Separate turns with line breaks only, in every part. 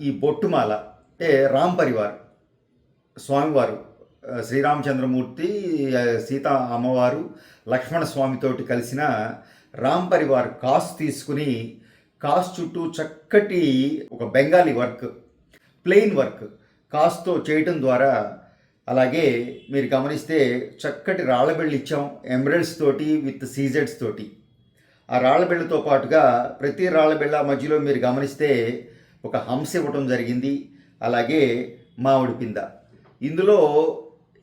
ఈ బొట్టుమాల అంటే రామ్ పరివార్ స్వామివారు శ్రీరామచంద్రమూర్తి, సీతా అమ్మవారు, లక్ష్మణ స్వామితోటి కలిసిన రామ్ పరివార్ కాసు తీసుకుని కాసు చుట్టూ చక్కటి ఒక బెంగాలీ వర్క్, ప్లెయిన్ వర్క్ కాసుతో చేయటం ద్వారా, అలాగే మీరు గమనిస్తే చక్కటి రాళ్ళబెళ్ళు ఇచ్చాం ఎమరల్డ్స్ తోటి విత్ సీజెడ్స్ తోటి. ఆ రాళ్ళబెళ్ళతో పాటుగా ప్రతి రాళ్ళబెళ్ళ మధ్యలో మీరు గమనిస్తే ఒక హంస ఇవ్వటం జరిగింది, అలాగే మామిడి పింద. ఇందులో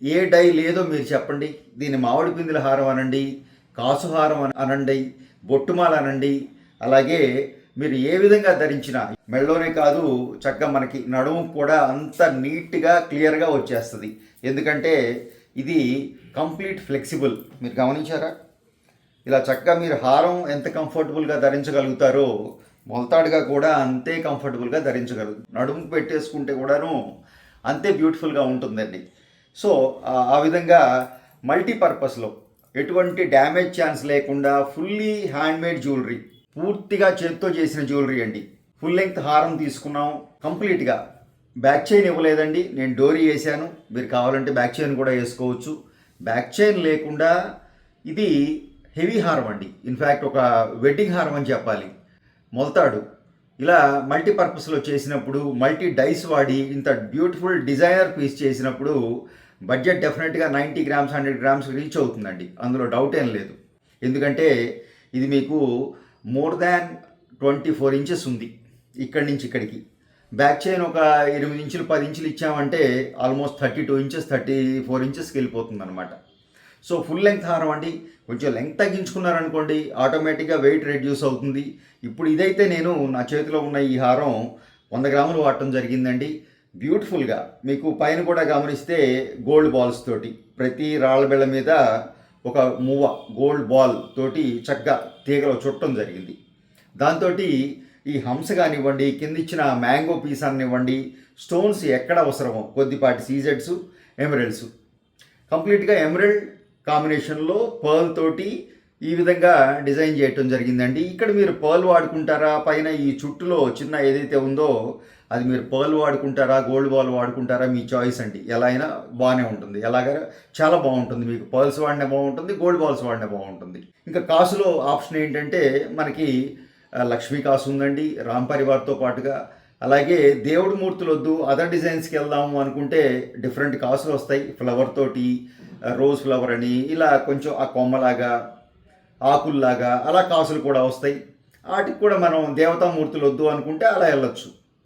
ఏ డై లేదో మీరు చెప్పండి. దీన్ని మామిడి పిందుల హారం అనండి, కాసు హారం అనండి, బొట్టుమాల అనండి, అలాగే మీరు ఏ విధంగా ధరించినా మెళ్ళలోనే కాదు చక్కగా మనకి నడుము కూడా అంత నీట్గా క్లియర్గా వచ్చేస్తుంది. ఎందుకంటే ఇది కంప్లీట్ ఫ్లెక్సిబుల్. మీరు గమనించారా? ఇలా చక్కగా మీరు హారం ఎంత కంఫర్టబుల్గా ధరించగలుగుతారో మొలతాడుగా కూడా అంతే కంఫర్టబుల్గా ధరించగలుగుతారు. నడుముకు పెట్టేసుకుంటే కూడాను అంతే బ్యూటిఫుల్గా ఉంటుందండి. సో ఆ విధంగా మల్టీపర్పస్లో ఎటువంటి డ్యామేజ్ ఛాన్స్ లేకుండా ఫుల్లీ హ్యాండ్మేడ్ జ్యువెలరీ, పూర్తిగా చేతితో చేసిన జ్యువెలరీ అండి. ఫుల్ లెంగ్త్ హారం తీసుకున్నాం కంప్లీట్గా. బ్యాక్ చైన్ ఇవ్వలేదండి, నేను డోరీ వేసాను. మీరు కావాలంటే బ్యాక్ చైన్ కూడా వేసుకోవచ్చు. బ్యాక్ చైన్ లేకుండా ఇది హెవీ హారం అండి. ఇన్ఫ్యాక్ట్ ఒక వెడ్డింగ్ హారం అని చెప్పాలి. మొలతాడు ఇలా మల్టీపర్పస్లో చేసినప్పుడు, మల్టీ డైస్ వాడి ఇంత బ్యూటిఫుల్ డిజైనర్ పీస్ చేసినప్పుడు బడ్జెట్ డెఫినెట్గా 90 గ్రామ్స్ 100 గ్రామ్స్ రీచ్ అవుతుందండి. అందులో డౌట్ ఏం లేదు. ఎందుకంటే ఇది మీకు మోర్ దాన్ 24 ఇంచెస్ ఉంది ఇక్కడి నుంచి ఇక్కడికి. బ్యాక్ చైన్ ఒక 8 ఇంచులు 10 ఇంచులు ఇచ్చామంటే ఆల్మోస్ట్ 32 ఇంచెస్ 34 ఇంచెస్కి వెళ్ళిపోతుంది అనమాట. సో ఫుల్ లెంగ్త్ హారం అండి. కొంచెం లెంగ్త్ తగ్గించుకున్నారనుకోండి ఆటోమేటిక్గా వెయిట్ రెడ్యూస్ అవుతుంది. ఇప్పుడు ఇదైతే నేను నా చేతిలో ఉన్న ఈ హారం 100 గ్రాములు వాడటం జరిగిందండి. బ్యూటిఫుల్గా మీకు పైన కూడా గమనిస్తే గోల్డ్ బాల్స్ తోటి ప్రతి రాళ్ళబెళ్ళ మీద ఒక మువ్వ గోల్డ్ బాల్ తోటి చక్కగా తీగలో చుట్టడం జరిగింది. దాంతో ఈ హంస కానివ్వండి, కింద ఇచ్చిన మ్యాంగో పీస్ అనివ్వండి, స్టోన్స్ ఎక్కడ అవసరమో కొద్దిపాటి సీజెడ్స్, ఎమరల్డ్స్, కంప్లీట్గా ఎమరల్డ్ కాంబినేషన్లో పర్ల్ తోటి ఈ విధంగా డిజైన్ చేయటం జరిగిందండి. ఇక్కడ మీరు పర్ల్ వాడుకుంటారా, పైన ఈ చుట్టులో చిన్న ఏదైతే ఉందో అది మీరు పర్ల్ వాడుకుంటారా, గోల్డ్ బాల్ వాడుకుంటారా, మీ చాయిస్ అండి. ఎలా అయినా బాగానే ఉంటుంది. ఎలాగ చాలా బాగుంటుంది. మీకు పర్ల్స్ వాడినా బాగుంటుంది, గోల్డ్ బాల్స్ వాడినా బాగుంటుంది. ఇంకా కాసులో ఆప్షన్ ఏంటంటే మనకి లక్ష్మీ కాసు ఉందండి రామ్ పరివార్తో పాటుగా. అలాగే దేవుడి మూర్తులు వద్దు, అదర్ డిజైన్స్కి వెళ్దాము అనుకుంటే డిఫరెంట్ కాసులు వస్తాయి. ఫ్లవర్ తోటి, రోజ్ ఫ్లవర్ అని, ఇలా కొంచెం ఆ కొమ్మలాగా ఆకుల్లాగా అలా కాసులు కూడా వస్తాయి. వాటికి కూడా మనం దేవతామూర్తులు వద్దు అనుకుంటే అలా వెళ్ళొచ్చు.